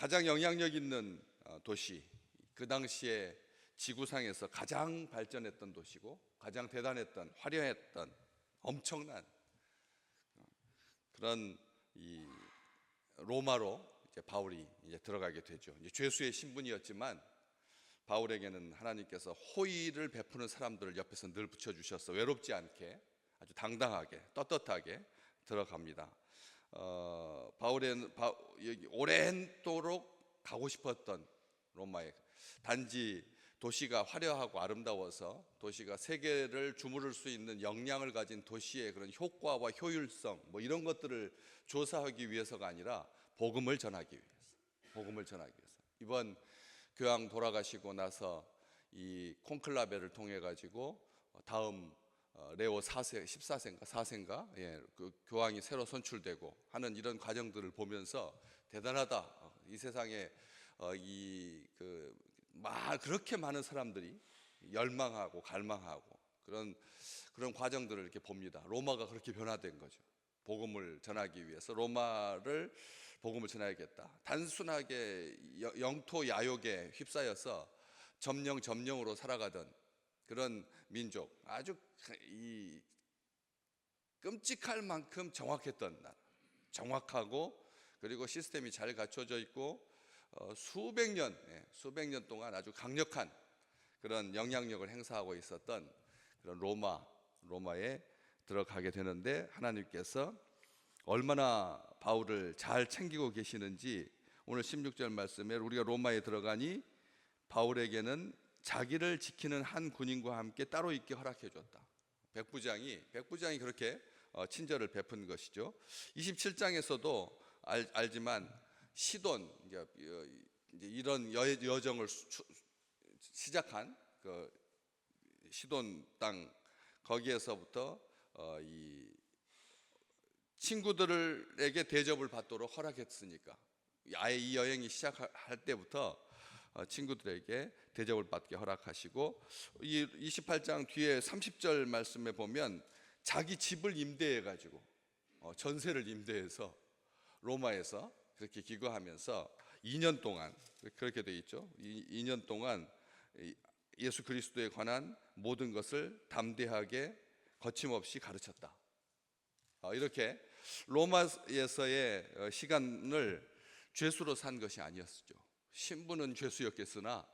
가장 영향력 있는 도시, 그 당시에 지구상에서 가장 발전했던 도시고 가장 대단했던, 화려했던, 엄청난 그런 이 로마로 이제 바울이 이제 들어가게 되죠. 이제 죄수의 신분이었지만 바울에게는 하나님께서 호의를 베푸는 사람들을 옆에서 늘 붙여주셔서 외롭지 않게 아주 당당하게 떳떳하게 들어갑니다. 바울은 오랜도록 가고 싶었던 로마에, 단지 도시가 화려하고 아름다워서 도시가 세계를 주무를 수 있는 역량을 가진 도시의 그런 효과와 효율성 뭐 이런 것들을 조사하기 위해서가 아니라 복음을 전하기 위해서. 이번 교황 돌아가시고 나서 이 콘클라베를 통해 가지고 다음 레오 4세, 14세인가 4세인가 그 교황이 새로 선출되고 하는 이런 과정들을 보면서 대단하다. 이 세상에 그렇게 많은 사람들이 열망하고 갈망하고 그런 과정들을 이렇게 봅니다. 로마가 그렇게 변화된 거죠. 복음을 전하기 위해서 로마를 복음을 전해야겠다. 단순하게 영토 야욕에 휩싸여서 점령으로 살아가던 그런 민족, 아주 끔찍할 만큼 정확했던 나라, 정확하고 그리고 시스템이 잘 갖춰져 있고 수백 년 동안 아주 강력한 그런 영향력을 행사하고 있었던 그런 로마에 들어가게 되는데, 하나님께서 얼마나 바울을 잘 챙기고 계시는지 오늘 16절 말씀에 우리가 로마에 들어가니 바울에게는 자기를 지키는 한 군인과 함께 따로 있게 허락해 줬다. 백부장이 그렇게 친절을 베푼 것이죠. 27장에서도 알지만 시돈, 이제 이런 여정을 시작한 그 시돈 땅, 거기에서부터 이 친구들에게 대접을 받도록 허락했으니까 아예 이 여행이 시작할 때부터 친구들에게 대접을 받게 허락하시고, 이 28장 뒤에 30절 말씀에 보면 자기 집을 임대해 가지고 전세를 임대해서 로마에서 그렇게 기거하면서 2년 동안, 그렇게 돼 있죠. 2년 동안 예수 그리스도에 관한 모든 것을 담대하게 거침없이 가르쳤다. 이렇게 로마에서의 시간을 죄수로 산 것이 아니었죠. 신분은 죄수였겠으나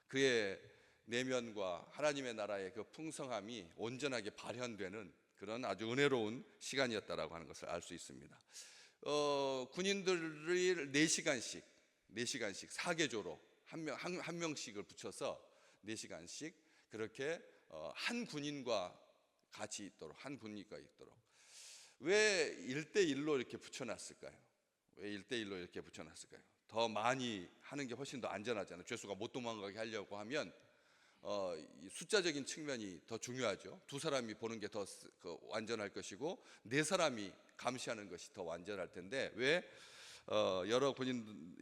그의 내면과 하나님의 나라의 그 풍성함이 온전하게 발현되는 그런 아주 은혜로운 시간이었다라고 하는 것을 알 수 있습니다. 군인들이 4시간씩 사계조로 한 명씩을 붙여서 4시간씩 그렇게 한 군인과 같이 있도록, 왜 1대1로 이렇게 붙여놨을까요? 더 많이 하는 게 훨씬 더 안전하잖아요. 죄수가 못 도망가게 하려고 하면 숫자적인 측면이 더 중요하죠. 2사람이 보는 게 더 완전할 것이고 4사람이 감시하는 것이 더 완전할 텐데, 왜 여러 군인,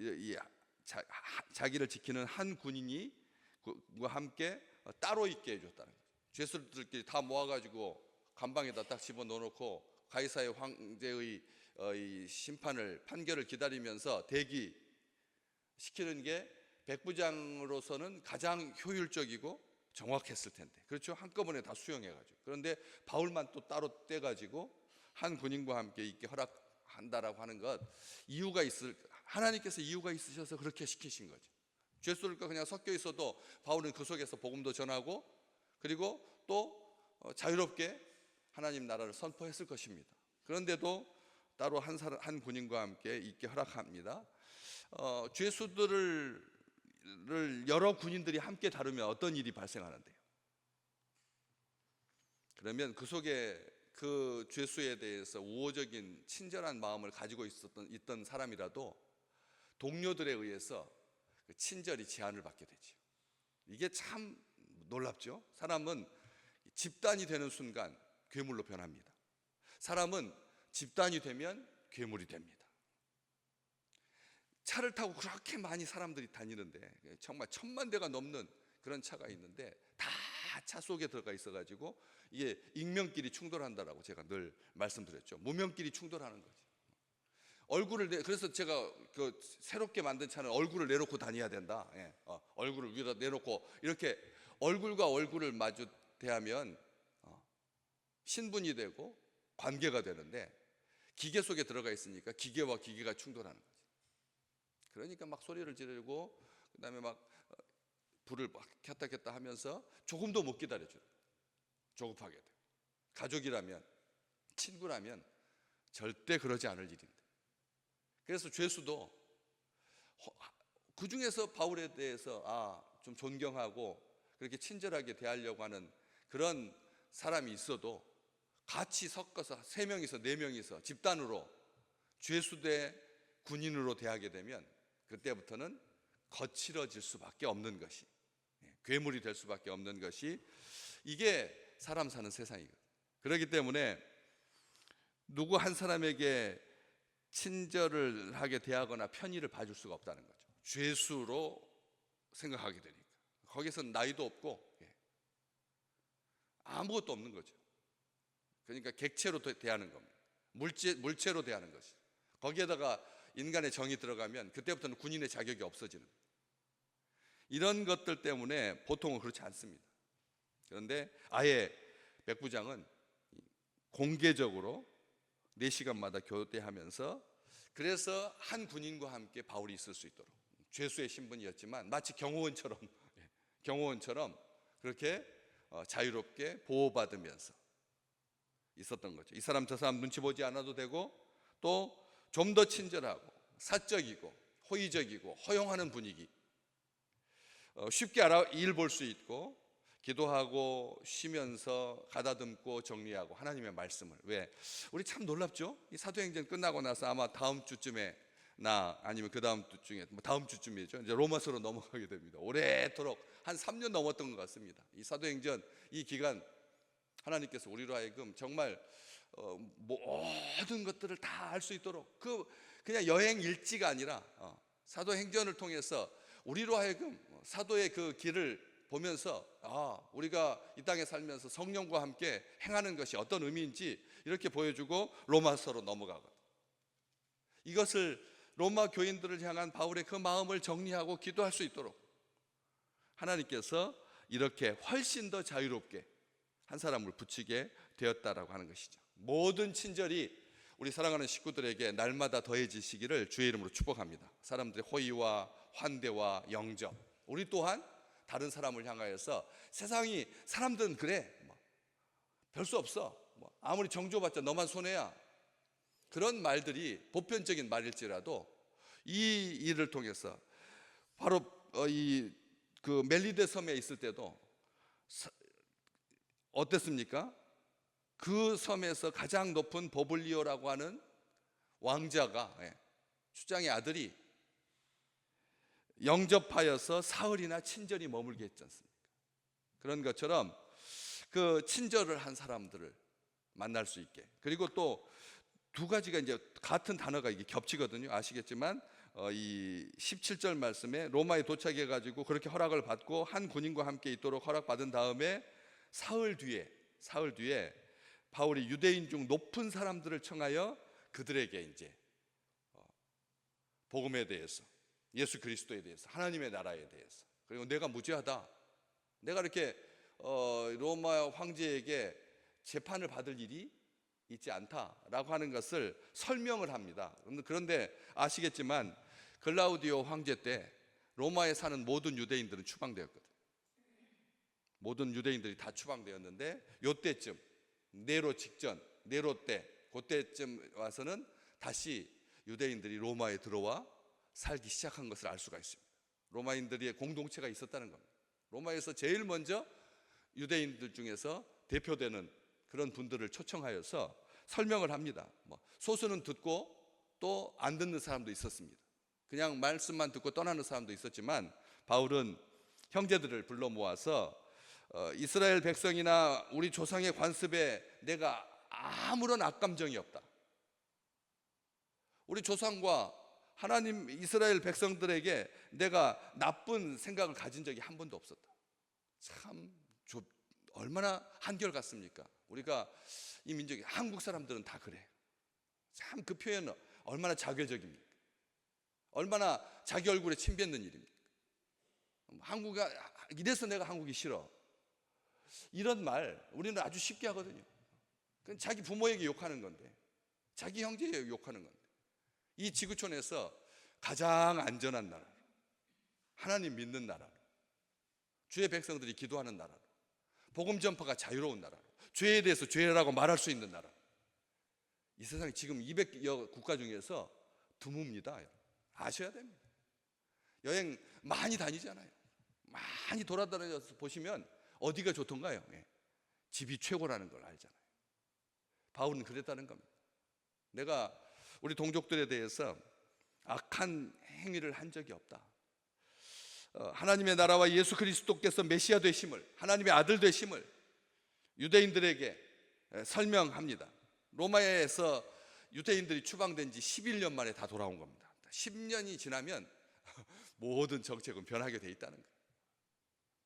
자기를 지키는 한 군인이 과 함께 따로 있게 해줬다는 거죠. 죄수들끼리 다 모아가지고 감방에다 딱 집어넣어놓고 가이사의 황제의 판결을 기다리면서 대기시키는 게 백부장으로서는 가장 효율적이고 정확했을 텐데, 그렇죠? 한꺼번에 다 수용해가지고. 그런데 바울만 또 따로 떼가지고 한 군인과 함께 있게 허락한다라고 하는 것, 하나님께서 이유가 있으셔서 그렇게 시키신 거죠. 죄수들과 그냥 섞여 있어도 바울은 그 속에서 복음도 전하고 그리고 또 자유롭게 하나님 나라를 선포했을 것입니다. 그런데도 따로 한 군인과 함께 있게 허락합니다. 죄수들을 여러 군인들이 함께 다루면 어떤 일이 발생하는데요? 그러면 그 속에 그 죄수에 대해서 우호적인 친절한 마음을 가지고 있던 사람이라도 동료들에 의해서 그 친절이 제한을 받게 되죠. 이게 참 놀랍죠. 사람은 집단이 되는 순간 괴물로 변합니다. 사람은 집단이 되면 괴물이 됩니다. 차를 타고 그렇게 많이 사람들이 다니는데, 정말 1000만 대가 넘는 그런 차가 있는데 다 차 속에 들어가 있어가지고 이게 익명끼리 충돌한다라고 제가 늘 말씀드렸죠. 무명끼리 충돌하는 거죠. 그래서 제가 그 새롭게 만든 차는 얼굴을 내놓고 다녀야 된다. 예, 얼굴을 위로 내놓고 이렇게 얼굴과 얼굴을 마주 대하면 신분이 되고 관계가 되는데, 기계 속에 들어가 있으니까 기계와 기계가 충돌하는 거지. 그러니까 막 소리를 지르고 그다음에 막 불을 막 켰다 켰다 하면서 조금도 못 기다려줘요. 조급하게 돼. 가족이라면, 친구라면 절대 그러지 않을 일인데. 그래서 죄수도 그 중에서 바울에 대해서 좀 존경하고 그렇게 친절하게 대하려고 하는 그런 사람이 있어도, 같이 섞어서 3명이서 4명이서 집단으로 죄수 대 군인으로 대하게 되면 그때부터는 거칠어질 수밖에 없는 것이, 괴물이 될 수밖에 없는 것이, 이게 사람 사는 세상이거든요. 그렇기 때문에 누구 한 사람에게 친절을 하게 대하거나 편의를 봐줄 수가 없다는 거죠. 죄수로 생각하게 되니까. 거기서는 나이도 없고 아무것도 없는 거죠. 그러니까 객체로 대하는 겁니다. 물체로 대하는 것이. 거기에다가 인간의 정이 들어가면 그때부터는 군인의 자격이 없어지는 거예요. 이런 것들 때문에 보통은 그렇지 않습니다. 그런데 아예 백부장은 공개적으로 4시간마다 교대하면서, 그래서 한 군인과 함께 바울이 있을 수 있도록, 죄수의 신분이었지만 마치 경호원처럼 그렇게 자유롭게 보호받으면서 있었던 거죠. 이 사람 저 사람 눈치 보지 않아도 되고, 또 좀 더 친절하고 사적이고 호의적이고 허용하는 분위기, 쉽게 일 볼 수 있고, 기도하고 쉬면서 가다듬고 정리하고 하나님의 말씀을. 왜? 우리 참 놀랍죠? 이 사도행전 끝나고 나서 아마 다음 주쯤에 아니면 그 다음 주 중에 다음 주쯤이죠. 이제 로마서로 넘어가게 됩니다. 오래도록 한 3년 넘었던 것 같습니다. 이 사도행전 이 기간 하나님께서 우리로 하여금 정말 모든 것들을 다 알 수 있도록, 그냥 여행 일지가 아니라 사도행전을 통해서 우리로 하여금 사도의 그 길을 보면서 우리가 이 땅에 살면서 성령과 함께 행하는 것이 어떤 의미인지 이렇게 보여주고 로마서로 넘어가거든. 이것을 로마 교인들을 향한 바울의 그 마음을 정리하고 기도할 수 있도록 하나님께서 이렇게 훨씬 더 자유롭게 한 사람을 붙이게 되었다라고 하는 것이죠. 모든 친절이 우리 사랑하는 식구들에게 날마다 더해지시기를 주의 이름으로 축복합니다. 사람들의 호의와 환대와 영접, 우리 또한 다른 사람을 향하여서, 세상이 사람들은 그래, 별 수 없어, 아무리 정줘봤자 너만 손해야, 그런 말들이 보편적인 말일지라도 이 일을 통해서, 바로 그 멜리데 섬에 있을 때도 어땠습니까? 그 섬에서 가장 높은 버블리오라고 하는 왕자가, 추장의 아들이 영접하여서 사흘이나 친절히 머물게 했지 않습니까? 그런 것처럼 그 친절을 한 사람들을 만날 수 있게. 그리고 또 2가지가 이제 같은 단어가 이게 겹치거든요. 아시겠지만 이 17절 말씀에 로마에 도착해 가지고 그렇게 허락을 받고 한 군인과 함께 있도록 허락받은 다음에 사흘 뒤에 바울이 유대인 중 높은 사람들을 청하여 그들에게 이제 복음에 대해서, 예수 그리스도에 대해서, 하나님의 나라에 대해서, 그리고 내가 무죄하다, 내가 이렇게 로마 황제에게 재판을 받을 일이 있지 않다라고 하는 것을 설명을 합니다. 그런데 아시겠지만 글라우디오 황제 때 로마에 사는 모든 유대인들은 추방되었거든. 모든 유대인들이 다 추방되었는데, 요때쯤 네로 직전, 네로 때, 그때쯤 와서는 다시 유대인들이 로마에 들어와 살기 시작한 것을 알 수가 있습니다. 로마인들의 공동체가 있었다는 겁니다. 로마에서 제일 먼저 유대인들 중에서 대표되는 그런 분들을 초청하여서 설명을 합니다. 소수는 듣고 또 안 듣는 사람도 있었습니다. 그냥 말씀만 듣고 떠나는 사람도 있었지만, 바울은 형제들을 불러 모아서 이스라엘 백성이나 우리 조상의 관습에 내가 아무런 악감정이 없다. 우리 조상과 하나님 이스라엘 백성들에게 내가 나쁜 생각을 가진 적이 한 번도 없었다. 참 얼마나 한결같습니까? 우리가 이 민족이, 한국 사람들은 다 그래. 참 그 표현 얼마나 자괴적입니까? 얼마나 자기 얼굴에 침 뱉는 일입니까? 이래서 내가 한국이 싫어. 이런 말 우리는 아주 쉽게 하거든요. 그건 자기 부모에게 욕하는 건데, 자기 형제에게 욕하는 건데, 이 지구촌에서 가장 안전한 나라로, 하나님 믿는 나라로, 주의 백성들이 기도하는 나라로, 복음 전파가 자유로운 나라로, 죄에 대해서 죄라고 말할 수 있는 나라, 이 세상에 지금 200여 국가 중에서 드뭅니다. 아셔야 됩니다. 여행 많이 다니잖아요. 많이 돌아다녀서 보시면 어디가 좋던가요? 집이 최고라는 걸 알잖아요. 바울은 그랬다는 겁니다. 내가 우리 동족들에 대해서 악한 행위를 한 적이 없다. 하나님의 나라와 예수 그리스도께서 메시아 되심을, 하나님의 아들 되심을 유대인들에게 설명합니다. 로마에서 유대인들이 추방된 지 11년 만에 다 돌아온 겁니다. 10년이 지나면 모든 정책은 변하게 돼 있다는 거예요.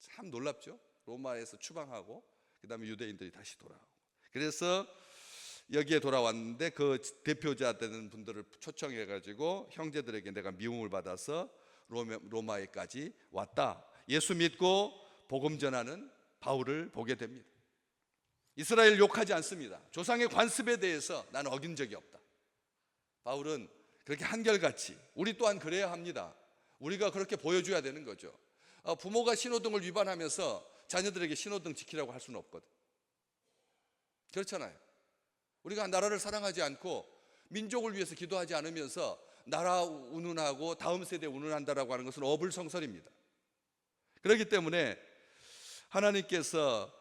참 놀랍죠? 로마에서 추방하고 그 다음에 유대인들이 다시 돌아오고, 그래서 여기에 돌아왔는데 그 대표자 되는 분들을 초청해 가지고 형제들에게 내가 미움을 받아서 로마에까지 왔다. 예수 믿고 복음 전하는 바울을 보게 됩니다. 이스라엘 욕하지 않습니다. 조상의 관습에 대해서 나는 어긴 적이 없다. 바울은 그렇게 한결같이, 우리 또한 그래야 합니다. 우리가 그렇게 보여줘야 되는 거죠. 부모가 신호등을 위반하면서 자녀들에게 신호등 지키라고 할 수는 없거든. 그렇잖아요. 우리가 나라를 사랑하지 않고 민족을 위해서 기도하지 않으면서 나라 운운하고 다음 세대 운운한다라고 하는 것은 어불성설입니다. 그렇기 때문에 하나님께서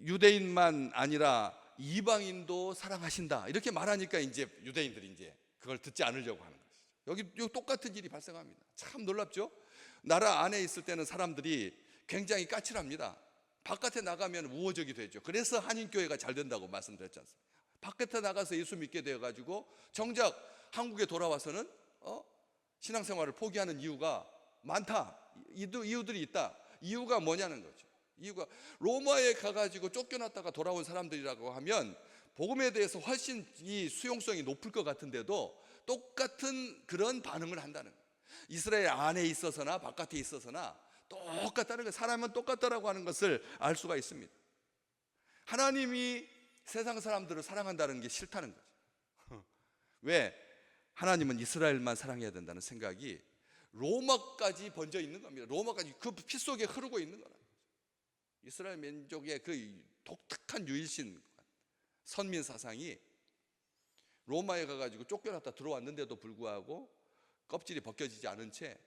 유대인만 아니라 이방인도 사랑하신다 이렇게 말하니까 이제 유대인들이 이제 그걸 듣지 않으려고 하는 것이죠. 여기 똑같은 일이 발생합니다. 참 놀랍죠? 나라 안에 있을 때는 사람들이 굉장히 까칠합니다. 바깥에 나가면 우호적이 되죠. 그래서 한인교회가 잘 된다고 말씀드렸지 않습니까? 바깥에 나가서 예수 믿게 되어가지고 정작 한국에 돌아와서는 신앙생활을 포기하는 이유가 많다. 이유들이 있다. 이유가 뭐냐는 거죠. 이유가 로마에 가가지고 쫓겨났다가 돌아온 사람들이라고 하면 복음에 대해서 훨씬 이 수용성이 높을 것 같은데도 똑같은 그런 반응을 한다는 거예요. 이스라엘 안에 있어서나 바깥에 있어서나 똑같다는 거예요. 사람은 똑같다라고 하는 것을 알 수가 있습니다. 하나님이 세상 사람들을 사랑한다는 게 싫다는 거죠. 왜? 하나님은 이스라엘만 사랑해야 된다는 생각이 로마까지 번져 있는 겁니다. 로마까지 그 피 속에 흐르고 있는 거라는 거죠. 이스라엘 민족의 그 독특한 유일신 선민 사상이 로마에 가가지고 쫓겨났다 들어왔는데도 불구하고 껍질이 벗겨지지 않은 채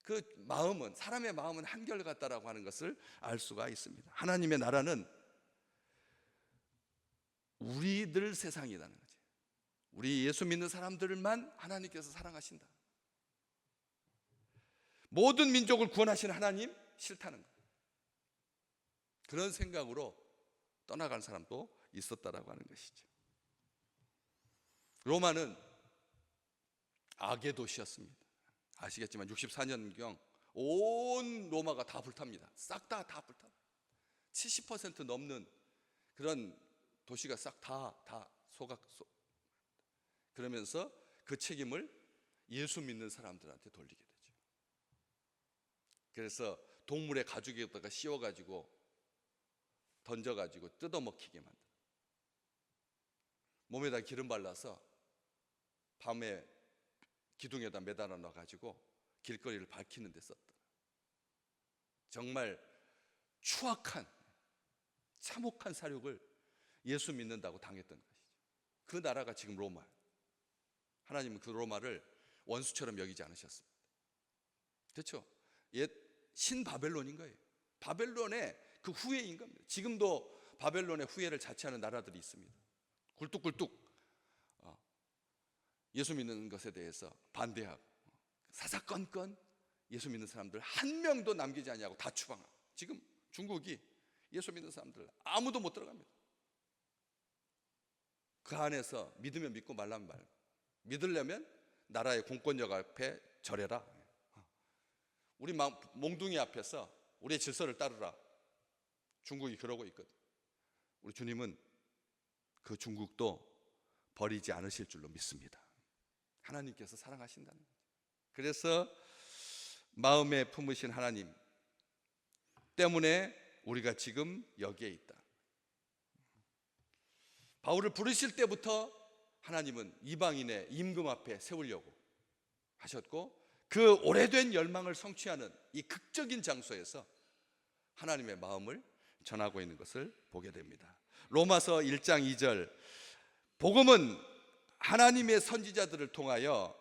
그 마음은, 사람의 마음은 한결같다라고 하는 것을 알 수가 있습니다. 하나님의 나라는 우리들 세상이라는 거지. 우리 예수 믿는 사람들만 하나님께서 사랑하신다. 모든 민족을 구원하시는 하나님 싫다는 거예요. 그런 생각으로 떠나간 사람도 있었다라고 하는 것이죠. 로마는 악의 도시였습니다. 아시겠지만 64년경 온 로마가 다 불탑니다. 싹 다 불탑. 70% 넘는 그런 도시가 싹 다 그러면서 그 책임을 예수 믿는 사람들한테 돌리게 되죠. 그래서 동물의 가죽에다가 씌워가지고 던져가지고 뜯어먹히게 만들어. 몸에다 기름 발라서 밤에 기둥에다 매달아 놔가지고 길거리를 밝히는 데 썼다. 정말 추악한, 참혹한 사륙을 예수 믿는다고 당했던 것이죠. 그 나라가 지금 로마예요. 하나님은 그 로마를 원수처럼 여기지 않으셨습니다. 그렇죠? 옛 신바벨론인 거예요. 바벨론의 그 후예인 겁니다. 지금도 바벨론의 후예를 자처하는 나라들이 있습니다. 굴뚝굴뚝 예수 믿는 것에 대해서 반대하고 사사건건 예수 믿는 사람들 한 명도 남기지 아니하고 다 추방하고, 지금 중국이 예수 믿는 사람들 아무도 못 들어갑니다. 그 안에서 믿으면 믿고 말라면 말고, 믿으려면 나라의 공권력 앞에 절해라. 우리 몽둥이 앞에서 우리의 질서를 따르라. 중국이 그러고 있거든. 우리 주님은 그 중국도 버리지 않으실 줄로 믿습니다. 하나님께서 사랑하신다는 거죠. 그래서 마음에 품으신 하나님 때문에 우리가 지금 여기에 있다. 바울을 부르실 때부터 하나님은 이방인의 임금 앞에 세우려고 하셨고, 그 오래된 열망을 성취하는 이 극적인 장소에서 하나님의 마음을 전하고 있는 것을 보게 됩니다. 로마서 1장 2절, 복음은 하나님의 선지자들을 통하여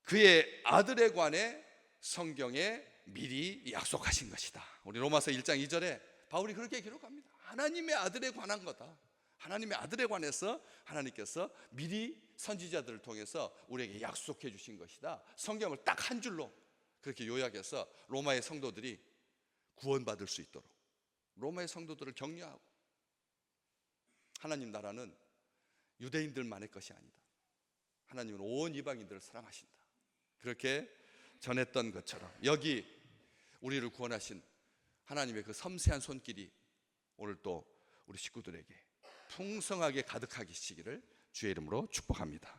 그의 아들에 관해 성경에 미리 약속하신 것이다. 우리 로마서 1장 2절에 바울이 그렇게 기록합니다. 하나님의 아들에 관한 거다. 하나님의 아들에 관해서 하나님께서 미리 선지자들을 통해서 우리에게 약속해 주신 것이다. 성경을 딱 한 줄로 그렇게 요약해서 로마의 성도들이 구원받을 수 있도록 로마의 성도들을 격려하고, 하나님 나라는 유대인들만의 것이 아니다. 하나님은 온 이방인들을 사랑하신다. 그렇게 전했던 것처럼 여기 우리를 구원하신 하나님의 그 섬세한 손길이 오늘 또 우리 식구들에게 풍성하게 가득하시기를 주의 이름으로 축복합니다.